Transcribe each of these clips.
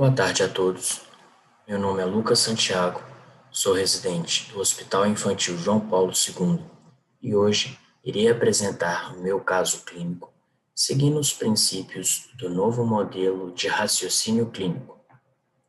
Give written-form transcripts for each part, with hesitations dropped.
Boa tarde a todos. Meu nome é Lucas Santiago, sou residente do Hospital Infantil João Paulo II e hoje irei apresentar o meu caso clínico, seguindo os princípios do novo modelo de raciocínio clínico.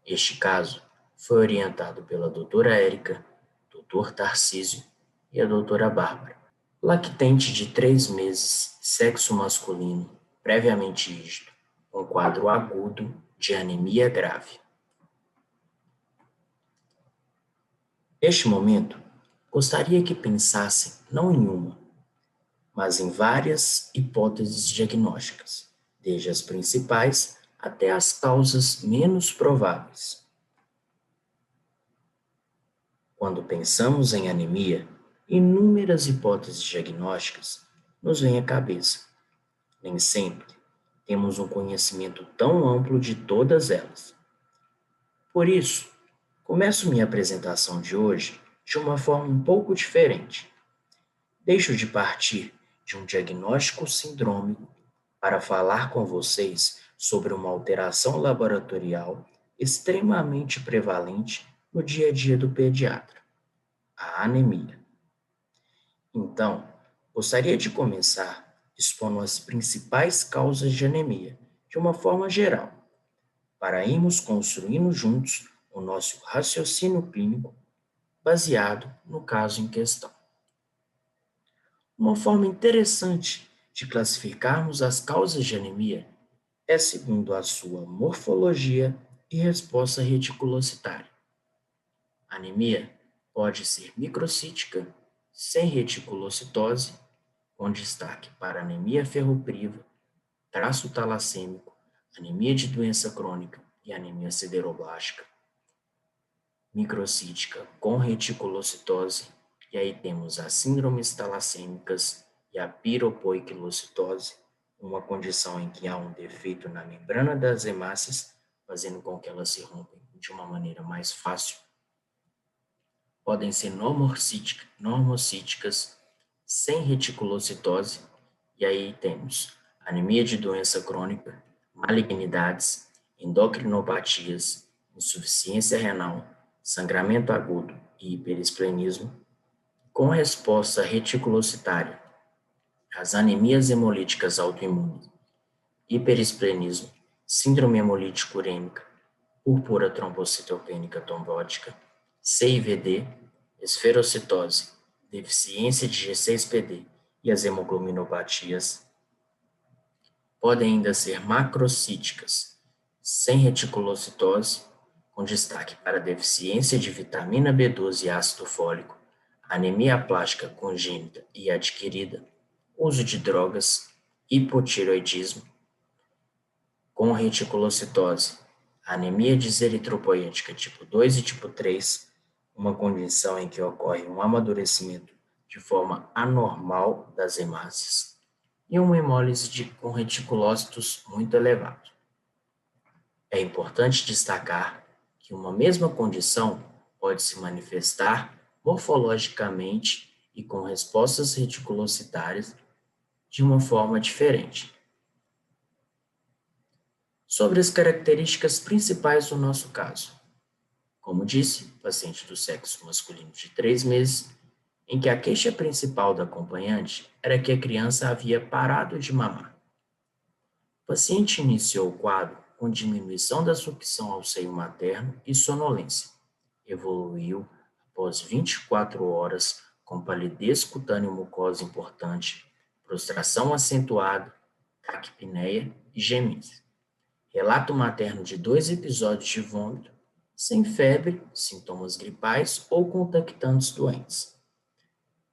Este caso foi orientado pela doutora Érica, doutor Tarcísio e a doutora Bárbara. Lactente de 3 meses, sexo masculino, previamente rígido, com quadro agudo de anemia grave. Neste momento, gostaria que pensassem não em uma, mas em várias hipóteses diagnósticas, desde as principais até as causas menos prováveis. Quando pensamos em anemia, inúmeras hipóteses diagnósticas nos vêm à cabeça. Nem sempre temos um conhecimento tão amplo de todas elas. Por isso, começo minha apresentação de hoje de uma forma um pouco diferente. Deixo de partir de um diagnóstico sindrômico para falar com vocês sobre uma alteração laboratorial extremamente prevalente no dia a dia do pediatra, a anemia. Então, gostaria de começar expondo as principais causas de anemia, de uma forma geral, para irmos construindo juntos o nosso raciocínio clínico baseado no caso em questão. Uma forma interessante de classificarmos as causas de anemia é segundo a sua morfologia e resposta reticulocitária. A anemia pode ser microcítica, sem reticulocitose, com destaque para anemia ferropriva, traço talassêmico, anemia de doença crônica e anemia sideroblástica. Microcítica com reticulocitose, e aí temos as síndromes talassêmicas e a piropoiquilocitose, uma condição em que há um defeito na membrana das hemácias, fazendo com que elas se rompem de uma maneira mais fácil. Podem ser normocíticas, sem reticulocitose, e aí temos anemia de doença crônica, malignidades, endocrinopatias, insuficiência renal, sangramento agudo e hiperesplenismo, com resposta reticulocitária, as anemias hemolíticas autoimunes, hiperesplenismo, síndrome hemolítica urêmica, púrpura trombocitopênica trombótica, CIVD, esferocitose, deficiência de G6PD e as hemoglominopatias. Podem ainda ser macrocíticas, sem reticulocitose, com destaque para deficiência de vitamina B12 e ácido fólico, anemia plástica congênita e adquirida, uso de drogas, hipotireoidismo, com reticulocitose, anemia deseritropoética tipo 2 e tipo 3, uma condição em que ocorre um amadurecimento de forma anormal das hemácias, e uma hemólise com reticulócitos muito elevado. É importante destacar que uma mesma condição pode se manifestar morfologicamente e com respostas reticulocitárias de uma forma diferente. Sobre as características principais do nosso caso. Como disse, paciente do sexo masculino de 3 meses, em que a queixa principal da acompanhante era que a criança havia parado de mamar. O paciente iniciou o quadro com diminuição da sucção ao seio materno e sonolência. Evoluiu após 24 horas com palidez cutâneo-mucosa importante, prostração acentuada, taquipneia e gemidos. Relato materno de 2 episódios de vômito, sem febre, sintomas gripais ou contactantes doentes.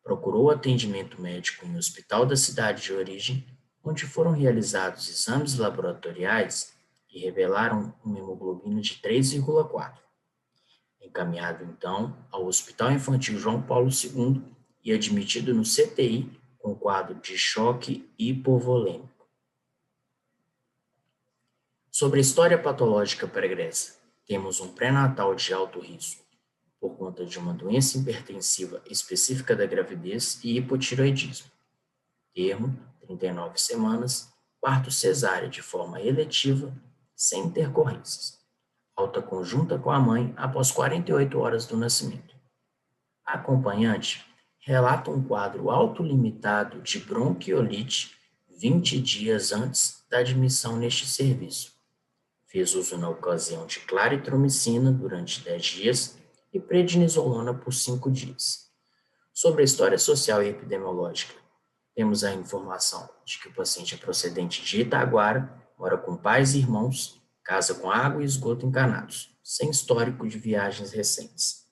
Procurou atendimento médico em hospital da cidade de origem, onde foram realizados exames laboratoriais e revelaram uma hemoglobina de 3,4. Encaminhado, então, ao Hospital Infantil João Paulo II e admitido no CTI com quadro de choque hipovolêmico. Sobre a história patológica pregressa, temos um pré-natal de alto risco, por conta de uma doença hipertensiva específica da gravidez e hipotireoidismo. Termo, 39 semanas, parto cesárea de forma eletiva, sem intercorrências. alta conjunta com a mãe após 48 horas do nascimento. A acompanhante relata um quadro autolimitado de bronquiolite 20 dias antes da admissão neste serviço. Fez uso na ocasião de claritromicina durante 10 dias e prednisolona por 5 dias. Sobre a história social e epidemiológica, temos a informação de que o paciente é procedente de Itaguara, mora com pais e irmãos, casa com água e esgoto encanados, sem histórico de viagens recentes.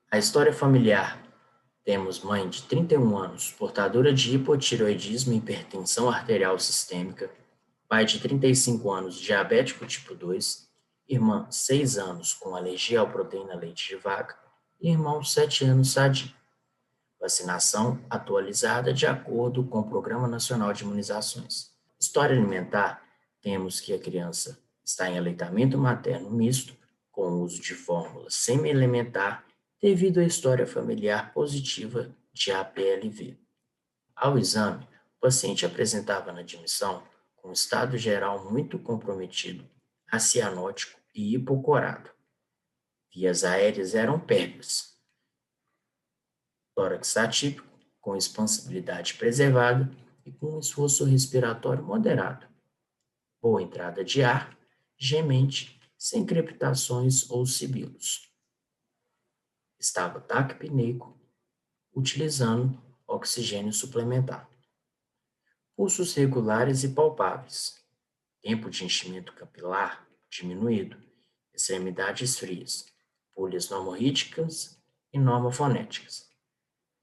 A história familiar. Temos mãe de 31 anos, portadora de hipotireoidismo e hipertensão arterial sistêmica, pai de 35 anos, diabético tipo 2, irmã 6 anos com alergia à proteína leite de vaca e irmão 7 anos sadio. Vacinação atualizada de acordo com o Programa Nacional de Imunizações. História alimentar, temos que a criança está em aleitamento materno misto, com uso de fórmula semi-elementar, devido à história familiar positiva de APLV. Ao exame, o paciente apresentava na admissão com um estado geral muito comprometido, acianótico e hipocorado. Vias aéreas eram pérvias. Tórax atípico, com expansibilidade preservada e com um esforço respiratório moderado. Boa entrada de ar, gemente, sem crepitações ou sibilos. Estava taquipneico, utilizando oxigênio suplementar. Pulsos regulares e palpáveis. Tempo de enchimento capilar diminuído. Extremidades frias. Pulhas normorríticas e normofonéticas.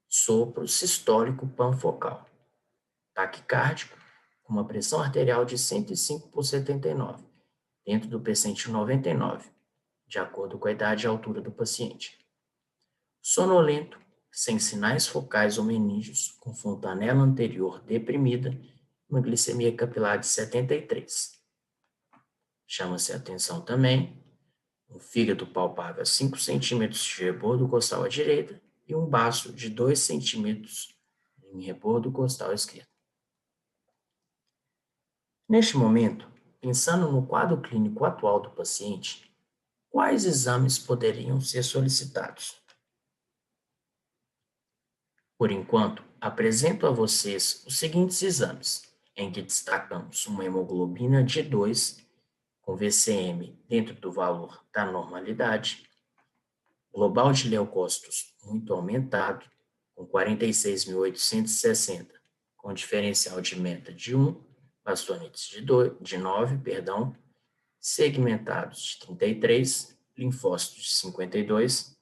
Sopro sistólico panfocal. Taquicárdico, com uma pressão arterial de 105 por 79, dentro do percentil 99, de acordo com a idade e altura do paciente. Sonolento, sem sinais focais ou meníngeos, com fontanela anterior deprimida, uma glicemia capilar de 73. Chama-se a atenção também um fígado palpável a 5 centímetros de rebordo costal à direita e um baço de 2 centímetros em rebordo costal esquerdo. Neste momento, pensando no quadro clínico atual do paciente, quais exames poderiam ser solicitados? Por enquanto, apresento a vocês os seguintes exames, em que destacamos uma hemoglobina de 2, com VCM dentro do valor da normalidade, global de leucócitos muito aumentado, com 46.860, com diferencial de meta de 1, bastonetes de 9, segmentados de 33, linfócitos de 52,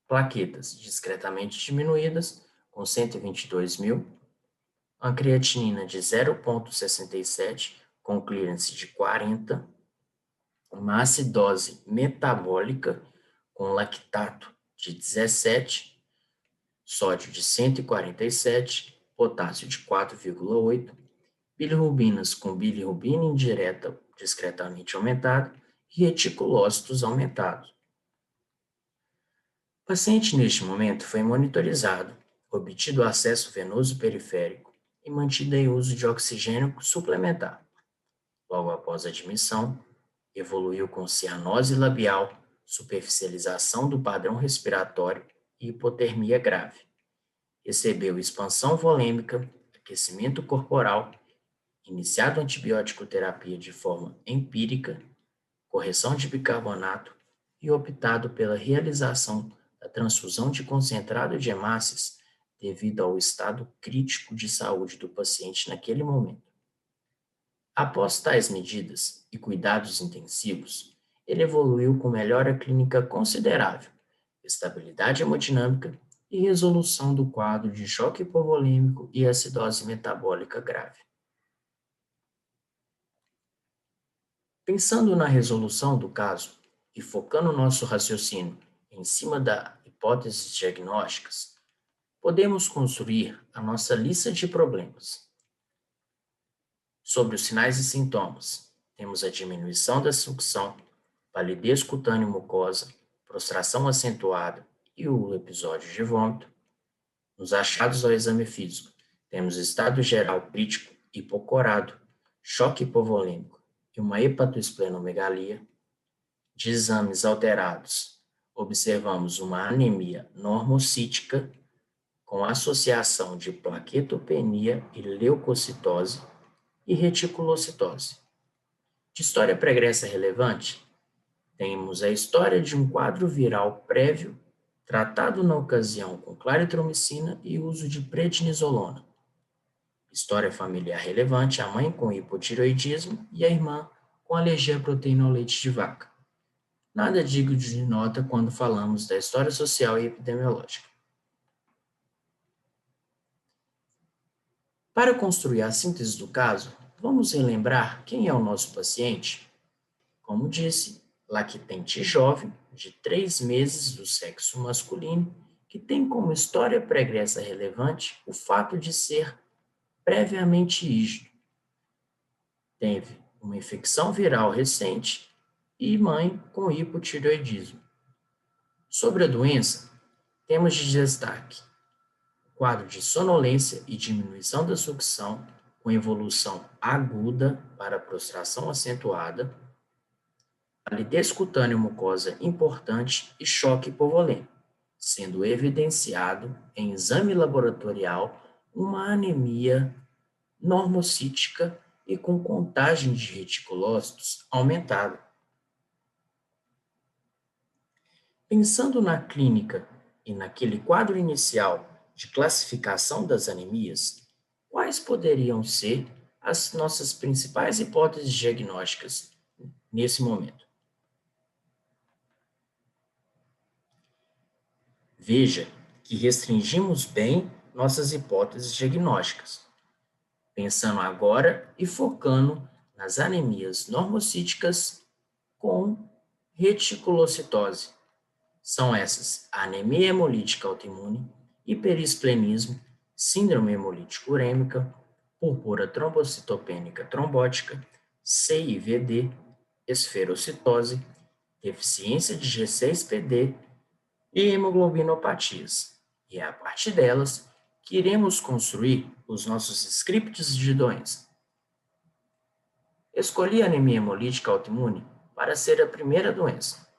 plaquetas discretamente diminuídas, com 122.000, uma creatinina de 0,67, com clearance de 40, uma acidose metabólica com lactato de 17, sódio de 147, potássio de 4,8, bilirrubinas com bilirrubina indireta discretamente aumentada e reticulócitos aumentados. O paciente, neste momento, foi monitorizado, obtido acesso venoso periférico e mantido em uso de oxigênio suplementar. Logo após a admissão, evoluiu com cianose labial, superficialização do padrão respiratório e hipotermia grave. Recebeu expansão volêmica, aquecimento corporal, iniciado antibiótico terapia de forma empírica, correção de bicarbonato e optado pela realização da transfusão de concentrado de hemácias devido ao estado crítico de saúde do paciente naquele momento. Após tais medidas e cuidados intensivos, ele evoluiu com melhora clínica considerável, estabilidade hemodinâmica e resolução do quadro de choque hipovolêmico e acidose metabólica grave. Pensando na resolução do caso e focando nosso raciocínio em cima das hipóteses diagnósticas, podemos construir a nossa lista de problemas. Sobre os sinais e sintomas, temos a diminuição da sucção, palidez cutânea mucosa, prostração acentuada e o episódio de vômito. Nos achados ao exame físico, temos estado geral crítico, hipocorado, choque hipovolêmico, e uma hepatoesplenomegalia. De exames alterados, observamos uma anemia normocítica com associação de plaquetopenia e leucocitose e reticulocitose. De história pregressa relevante, temos a história de um quadro viral prévio tratado na ocasião com claritromicina e uso de prednisolona. História familiar relevante, a mãe com hipotireoidismo e a irmã com alergia à proteína ao leite de vaca. Nada digno de nota quando falamos da história social e epidemiológica. Para construir a síntese do caso, vamos relembrar quem é o nosso paciente? Como disse, lactente jovem, de 3 meses do sexo masculino, que tem como história pregressa relevante o fato de ser previamente rígido. Teve uma infecção viral recente e mãe com hipotireoidismo. Sobre a doença, temos de destaque quadro de sonolência e diminuição da sucção, com evolução aguda para prostração acentuada, palidez cutânea mucosa importante e choque hipovolêmico, sendo evidenciado em exame laboratorial uma anemia normocítica e com contagem de reticulócitos aumentada. Pensando na clínica e naquele quadro inicial de classificação das anemias, quais poderiam ser as nossas principais hipóteses diagnósticas nesse momento? Veja que restringimos bem nossas hipóteses diagnósticas, pensando agora e focando nas anemias normocíticas com reticulocitose. São essas a anemia hemolítica autoimune, hiperesplenismo, síndrome hemolítica urêmica, púrpura trombocitopênica trombótica, CIVD, esferocitose, deficiência de G6PD e hemoglobinopatias. E é a partir delas que iremos construir os nossos scripts de doença. Escolhi a anemia hemolítica autoimune para ser a primeira doença.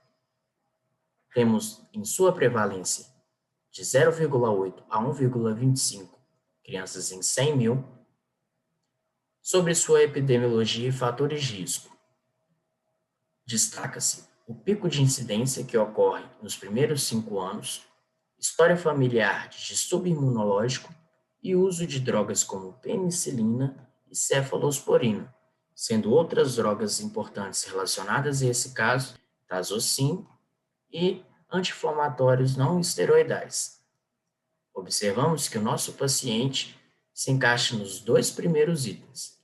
Temos em sua prevalência de 0,8 a 1,25 crianças em 100 mil. Sobre sua epidemiologia e fatores de risco, destaca-se o pico de incidência que ocorre nos primeiros 5 anos, história familiar de distúrbio imunológico e uso de drogas como penicilina e cefalosporina, sendo outras drogas importantes relacionadas a esse caso, tazocin e anti-inflamatórios não esteroidais. Observamos que o nosso paciente se encaixa nos 2 primeiros itens.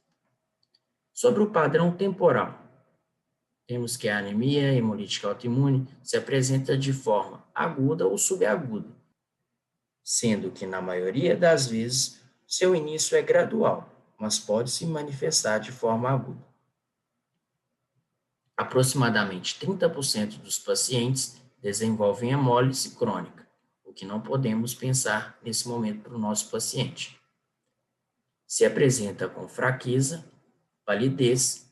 Sobre o padrão temporal, temos que a anemia hemolítica autoimune se apresenta de forma aguda ou subaguda, sendo que, na maioria das vezes, seu início é gradual, mas pode se manifestar de forma aguda. Aproximadamente 30% dos pacientes desenvolvem hemólise crônica, o que não podemos pensar nesse momento para o nosso paciente. Se apresenta com fraqueza, palidez,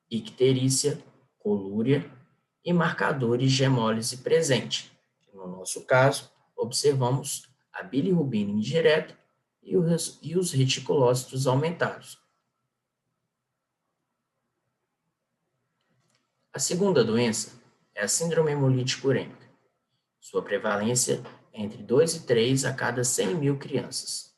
icterícia, colúria e marcadores de hemólise presente. No nosso caso, observamos a bilirrubina indireta e os reticulócitos aumentados. A segunda doença é a síndrome hemolítica urêmica. Sua prevalência é entre 2 e 3 a cada 100 mil crianças.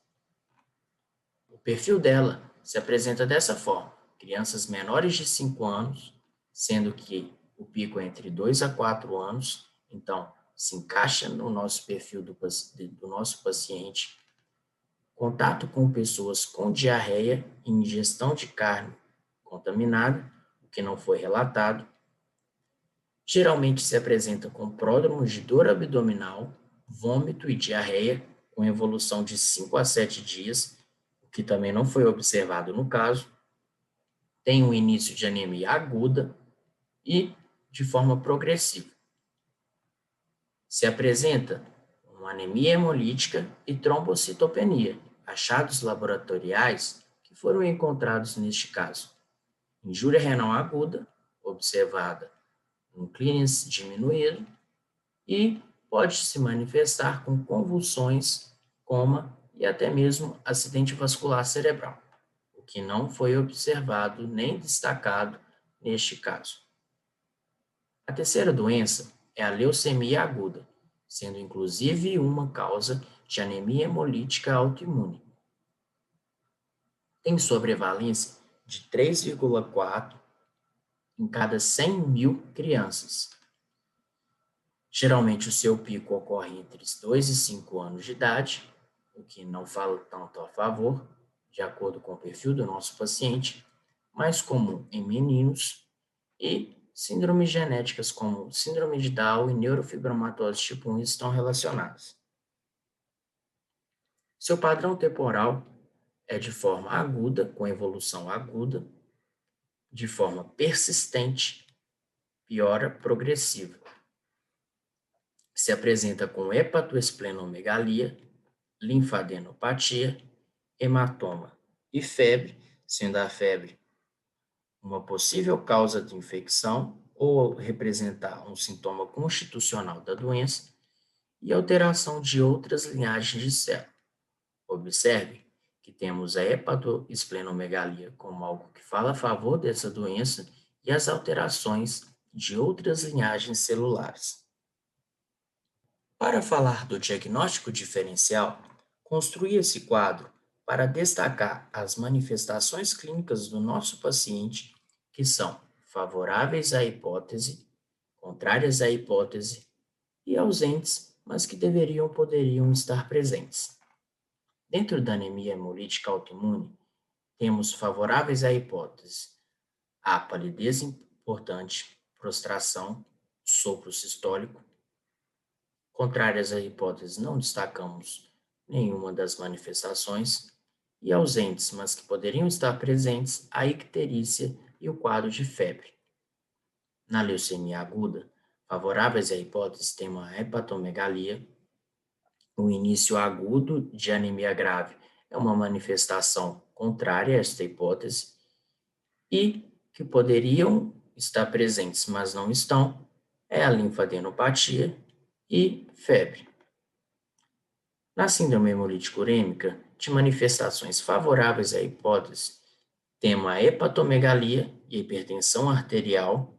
O perfil dela se apresenta dessa forma: crianças menores de 5 anos, sendo que o pico é entre 2 a 4 anos, então se encaixa no nosso perfil do nosso paciente. Contato com pessoas com diarreia e ingestão de carne contaminada, o que não foi relatado. Geralmente se apresenta com pródromos de dor abdominal, vômito e diarreia, com evolução de 5 a 7 dias, o que também não foi observado no caso. Tem um início de anemia aguda e de forma progressiva. Se apresenta uma anemia hemolítica e trombocitopenia, achados laboratoriais que foram encontrados neste caso. injúria renal aguda, observada no clínis diminuído, e pode se manifestar com convulsões, coma e até mesmo acidente vascular cerebral, o que não foi observado nem destacado neste caso. A terceira doença é a leucemia aguda, sendo inclusive uma causa de anemia hemolítica autoimune. Tem sobrevalência de 3,4 em cada 100 mil crianças. Geralmente o seu pico ocorre entre os 2 e 5 anos de idade, o que não fala tanto a favor, de acordo com o perfil do nosso paciente, mais comum em meninos, e síndromes genéticas como síndrome de Down e neurofibromatose tipo 1 estão relacionadas. Seu padrão temporal é de forma aguda, com evolução aguda, de forma persistente, piora progressiva. Se apresenta com hepatoesplenomegalia, linfadenopatia, hematoma e febre, sendo a febre uma possível causa de infecção ou representar um sintoma constitucional da doença, e alteração de outras linhagens de célula. Observe que temos a hepatoesplenomegalia como algo que fala a favor dessa doença e as alterações de outras linhagens celulares. Para falar do diagnóstico diferencial, construí esse quadro para destacar as manifestações clínicas do nosso paciente que são favoráveis à hipótese, contrárias à hipótese e ausentes, mas que poderiam estar presentes. Dentro da anemia hemolítica autoimune, temos favoráveis à hipótese a palidez importante, prostração, sopro sistólico. Contrárias à hipótese, não destacamos nenhuma das manifestações, e ausentes, mas que poderiam estar presentes, a icterícia e o quadro de febre. Na leucemia aguda, favoráveis à hipótese, temos a hepatomegalia. O início agudo de anemia grave é uma manifestação contrária a esta hipótese, e que poderiam estar presentes, mas não estão, é a linfadenopatia e febre. Na síndrome hemolítica urêmica, de manifestações favoráveis à hipótese, temos a hepatomegalia e a hipertensão arterial,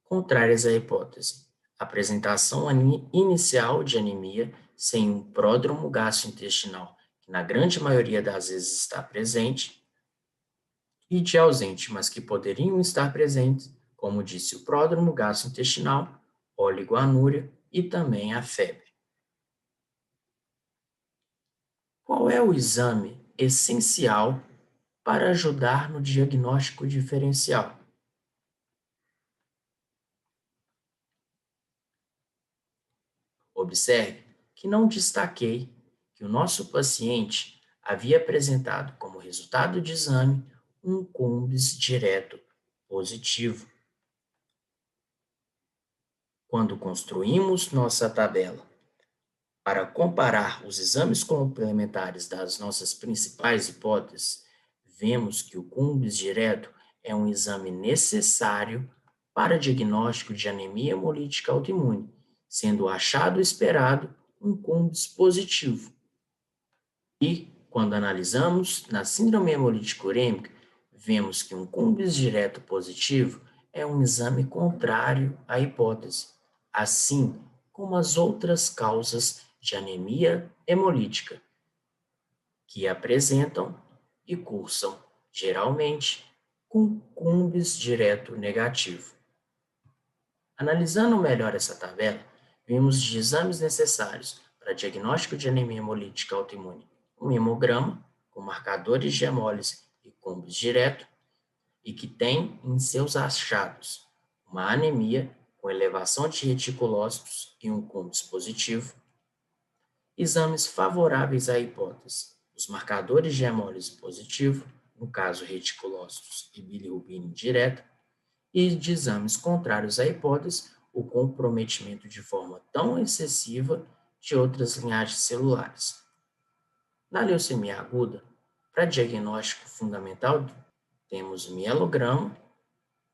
contrárias à hipótese. Apresentação inicial de anemia sem um pródromo gastrointestinal, que na grande maioria das vezes está presente, e de ausente, mas que poderiam estar presentes, como disse o pródromo gastrointestinal, oligoanúria e também a febre. Qual é o exame essencial para ajudar no diagnóstico diferencial? Observe que não destaquei que o nosso paciente havia apresentado como resultado de exame um CUMBS direto positivo. Quando construímos nossa tabela para comparar os exames complementares das nossas principais hipóteses, vemos que o CUMBS direto é um exame necessário para diagnóstico de anemia hemolítica autoimune, sendo o achado esperado um CUMBS positivo. E, quando analisamos na síndrome hemolítica urêmica, vemos que um CUMBS direto positivo é um exame contrário à hipótese, assim como as outras causas de anemia hemolítica, que apresentam e cursam, geralmente, com CUMBS direto negativo. Analisando melhor essa tabela, vimos de exames necessários para diagnóstico de anemia hemolítica autoimune um hemograma com marcadores de hemólise e CUMBS direto, e que tem em seus achados uma anemia com elevação de reticulócitos e um CUMBS positivo. Exames favoráveis à hipótese: os marcadores de hemólise positivo, no caso reticulócitos e bilirrubina indireta, e de exames contrários à hipótese, o comprometimento de forma tão excessiva de outras linhagens celulares. Na leucemia aguda, para diagnóstico fundamental, temos o mielograma,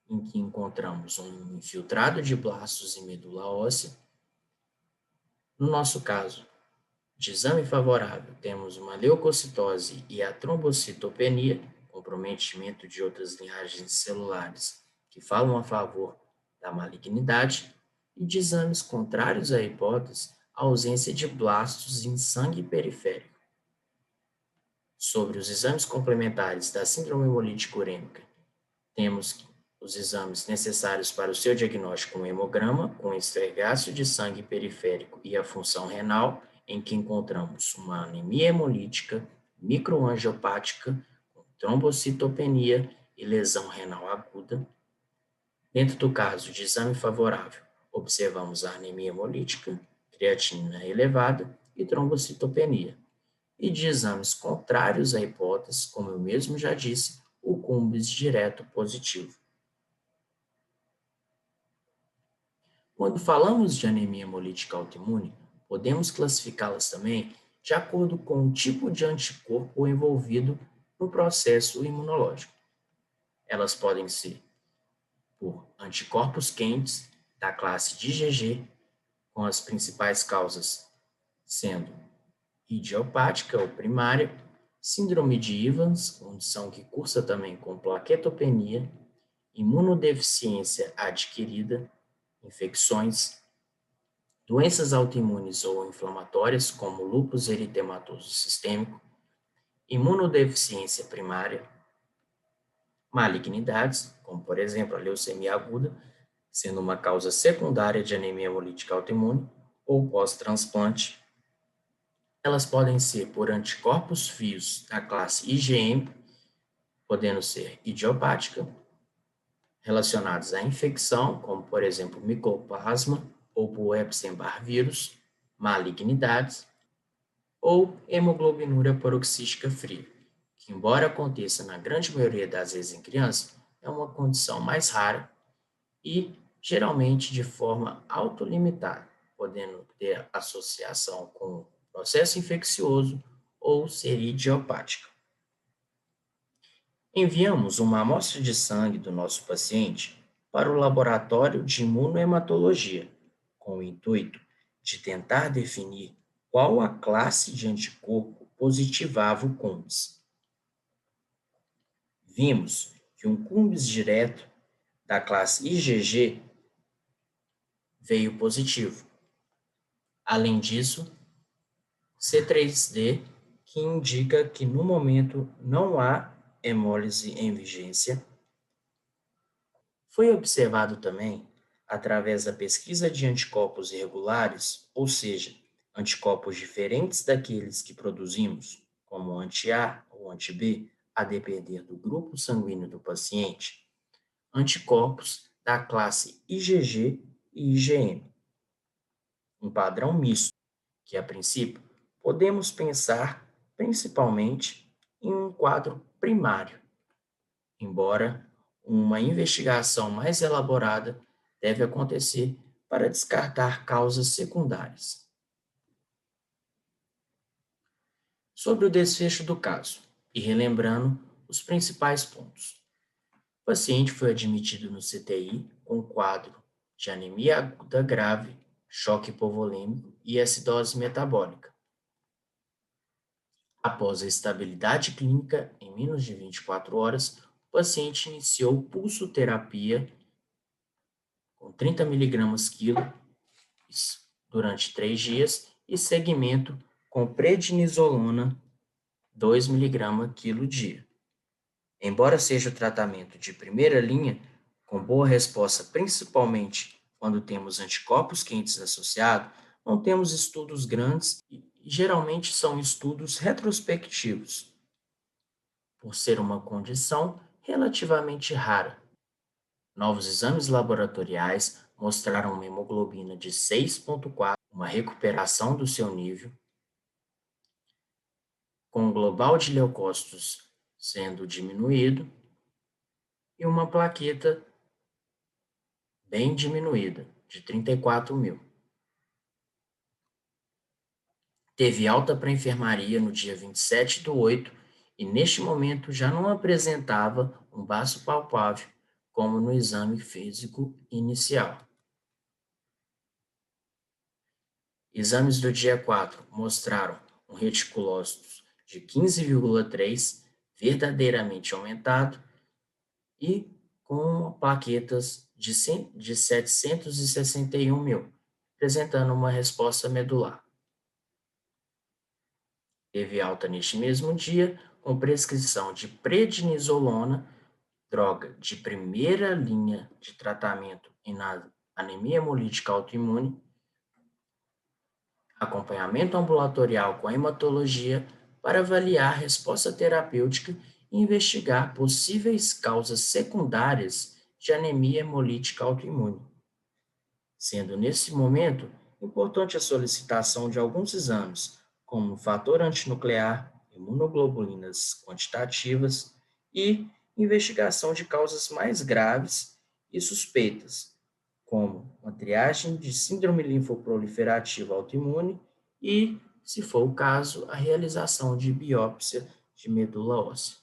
em que encontramos um infiltrado de blastos e medula óssea. No nosso caso, de exame favorável, temos uma leucocitose e a trombocitopenia, comprometimento de outras linhagens celulares que falam a favor da malignidade, e de exames contrários à hipótese, a ausência de blastos em sangue periférico. Sobre os exames complementares da síndrome hemolítica urêmica, temos os exames necessários para o seu diagnóstico, um hemograma com estergácio de sangue periférico e a função renal, em que encontramos uma anemia hemolítica microangiopática com trombocitopenia e lesão renal aguda. Dentro do caso de exame favorável, observamos a anemia hemolítica, creatinina elevada e trombocitopenia. E de exames contrários à hipótese, como eu mesmo já disse, o Cumbres direto positivo. Quando falamos de anemia hemolítica autoimune, podemos classificá-las também de acordo com o tipo de anticorpo envolvido no processo imunológico. Elas podem ser por anticorpos quentes da classe de IgG, com as principais causas sendo idiopática ou primária, síndrome de Evans, condição que cursa também com plaquetopenia, imunodeficiência adquirida, infecções, doenças autoimunes ou inflamatórias, como lúpus eritematoso sistêmico, imunodeficiência primária, malignidades, como por exemplo a leucemia aguda, sendo uma causa secundária de anemia hemolítica autoimune, ou pós-transplante. Elas podem ser por anticorpos frios da classe IgM, podendo ser idiopática, relacionados à infecção, como por exemplo micoplasma ou por Epstein-Barr vírus, malignidades, ou hemoglobinúria paroxística fria, que embora aconteça na grande maioria das vezes em criança, é uma condição mais rara e geralmente de forma autolimitada, podendo ter associação com processo infeccioso ou ser idiopática. Enviamos uma amostra de sangue do nosso paciente para o laboratório de imunohematologia, com o intuito de tentar definir qual a classe de anticorpo positivava o Cumbres. Vimos que um Cumbres direto da classe IgG veio positivo. Além disso, C3D, que indica que no momento não há hemólise em vigência. Foi observado também, através da pesquisa de anticorpos irregulares, ou seja, anticorpos diferentes daqueles que produzimos, como anti-A ou anti-B, a depender do grupo sanguíneo do paciente, anticorpos da classe IgG e IgM, um padrão misto, que a princípio podemos pensar principalmente em um quadro primário, embora uma investigação mais elaborada deve acontecer para descartar causas secundárias. Sobre o desfecho do caso, e relembrando os principais pontos. O paciente foi admitido no CTI com quadro de anemia aguda grave, choque hipovolêmico e acidose metabólica. Após a estabilidade clínica, em menos de 24 horas, o paciente iniciou pulsoterapia com 30 mg quilo durante 3 dias e segmento com prednisolona 2 mg quilo dia. Embora seja o tratamento de primeira linha, com boa resposta principalmente quando temos anticorpos quentes associados, não temos estudos grandes e geralmente são estudos retrospectivos, por ser uma condição relativamente rara. Novos exames laboratoriais mostraram uma hemoglobina de 6,4, uma recuperação do seu nível, com o global de leucócitos sendo diminuído e uma plaqueta bem diminuída, de 34.000. Teve alta para a enfermaria no dia 27/8 e neste momento já não apresentava um vaso palpável, como no exame físico inicial. Exames do dia 4 mostraram um reticulócito de 15,3 verdadeiramente aumentado e com plaquetas de 761 mil, apresentando uma resposta medular. Teve alta neste mesmo dia, com prescrição de prednisolona, droga de primeira linha de tratamento em anemia hemolítica autoimune, acompanhamento ambulatorial com hematologia para avaliar a resposta terapêutica e investigar possíveis causas secundárias de anemia hemolítica autoimune. Sendo nesse momento importante a solicitação de alguns exames, como fator antinuclear, imunoglobulinas quantitativas e investigação de causas mais graves e suspeitas, como uma triagem de síndrome linfoproliferativa autoimune e, se for o caso, a realização de biópsia de medula óssea.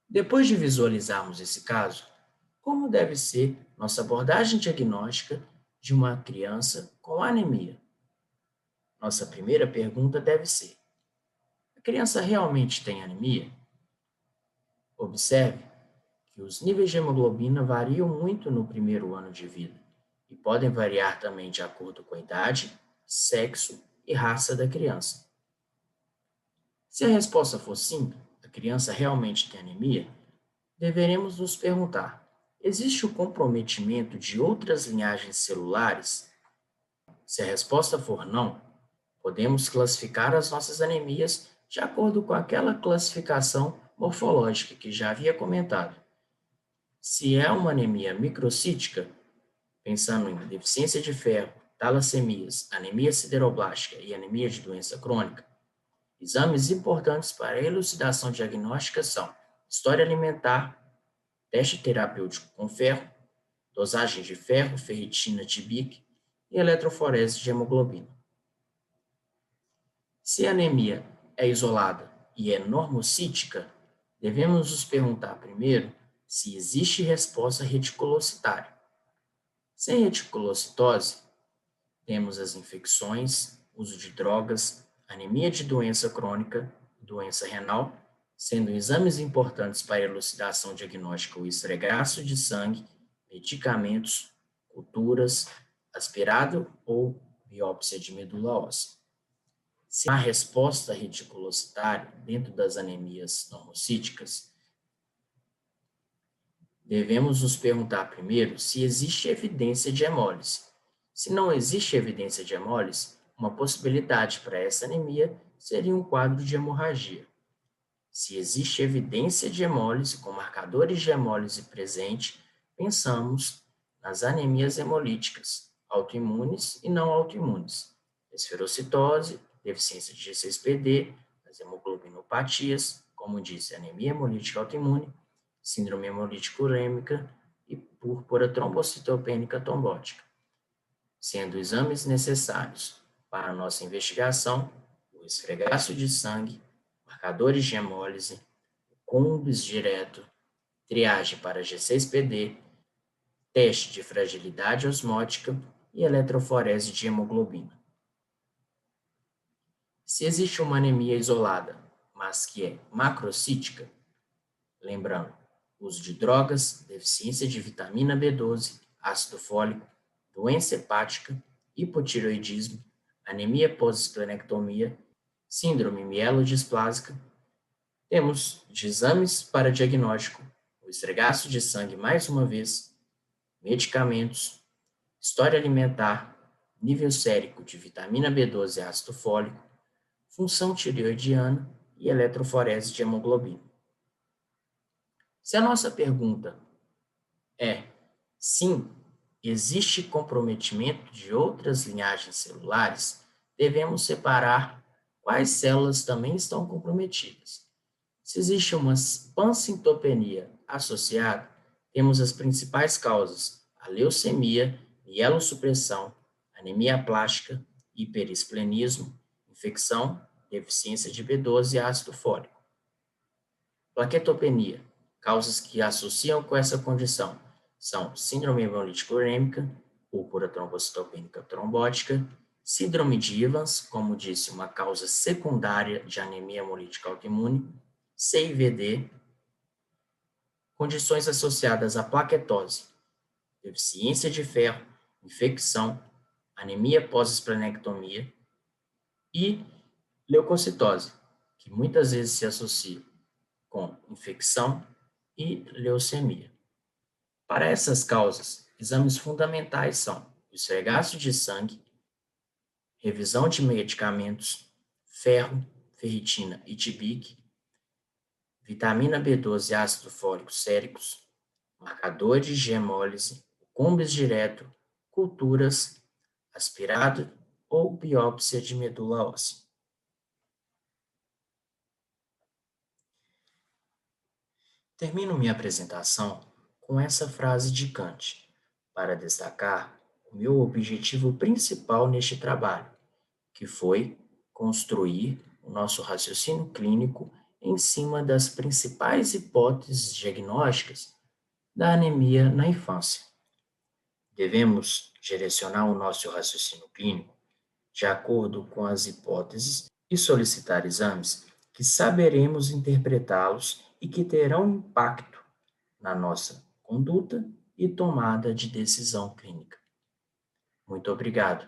Depois de visualizarmos esse caso, como deve ser nossa abordagem diagnóstica de uma criança com anemia? Nossa primeira pergunta deve ser: a criança realmente tem anemia? Observe que os níveis de hemoglobina variam muito no primeiro ano de vida e podem variar também de acordo com a idade, sexo e raça da criança. Se a resposta for sim, a criança realmente tem anemia, deveremos nos perguntar: existe o comprometimento de outras linhagens celulares? Se a resposta for não, podemos classificar as nossas anemias de acordo com aquela classificação morfológica que já havia comentado. Se é uma anemia microcítica, pensando em deficiência de ferro, talassemias, anemia sideroblástica e anemia de doença crônica, exames importantes para a elucidação diagnóstica são história alimentar, teste terapêutico com ferro, dosagem de ferro, ferritina, TBIC e eletroforese de hemoglobina. Se a anemia é isolada e é normocítica, devemos nos perguntar primeiro se existe resposta reticulocitária. Sem reticulocitose, temos as infecções, uso de drogas, anemia de doença crônica, doença renal, sendo exames importantes para a elucidação diagnóstica o esfregaço de sangue, medicamentos, culturas, aspirado ou biópsia de medula óssea. Se há resposta reticulocitária dentro das anemias normocíticas, devemos nos perguntar primeiro se existe evidência de hemólise. Se não existe evidência de hemólise, uma possibilidade para essa anemia seria um quadro de hemorragia. Se existe evidência de hemólise com marcadores de hemólise presente, pensamos nas anemias hemolíticas, autoimunes e não autoimunes, esferocitose, deficiência de G6PD, as hemoglobinopatias, como disse, anemia hemolítica autoimune, síndrome hemolítica urêmica e púrpura trombocitopênica trombótica, sendo exames necessários para a nossa investigação o esfregaço de sangue, marcadores de hemólise, combis direto, triagem para G6PD, teste de fragilidade osmótica e eletroforese de hemoglobina. Se existe uma anemia isolada, mas que é macrocítica, lembrando, uso de drogas, deficiência de vitamina B12, ácido fólico, doença hepática, hipotireoidismo, anemia pós-esplenectomia, síndrome mielodisplásica, temos de exames para diagnóstico o esfregaço de sangue mais uma vez, medicamentos, história alimentar, nível sérico de vitamina B12 e ácido fólico, função tireoidiana e eletroforese de hemoglobina. Se a nossa pergunta é sim, existe comprometimento de outras linhagens celulares, devemos separar quais células também estão comprometidas. Se existe uma pancitopenia associada, temos as principais causas: a leucemia, mielossupressão, anemia plástica, hiperesplenismo, infecção, deficiência de B12 e ácido fólico. Plaquetopenia. Causas que associam com essa condição são síndrome hemolítica urêmica, púrpura trombocitopênica trombótica, síndrome de Evans, como disse, uma causa secundária de anemia hemolítica autoimune, CIVD, condições associadas à plaquetose, deficiência de ferro, infecção, anemia pós-esplenectomia e leucocitose, que muitas vezes se associa com infecção e leucemia. Para essas causas, exames fundamentais são o esfregaço de sangue, revisão de medicamentos, ferro, ferritina e TBIC, vitamina B12 e ácido fólico séricos, marcadores de hemólise, combis direto, culturas, aspirado ou biópsia de medula óssea. Termino minha apresentação com essa frase de Kant, para destacar o meu objetivo principal neste trabalho, que foi construir o nosso raciocínio clínico em cima das principais hipóteses diagnósticas da anemia na infância. Devemos direcionar o nosso raciocínio clínico de acordo com as hipóteses e solicitar exames que saberemos interpretá-los e que terão impacto na nossa conduta e tomada de decisão clínica. Muito obrigado.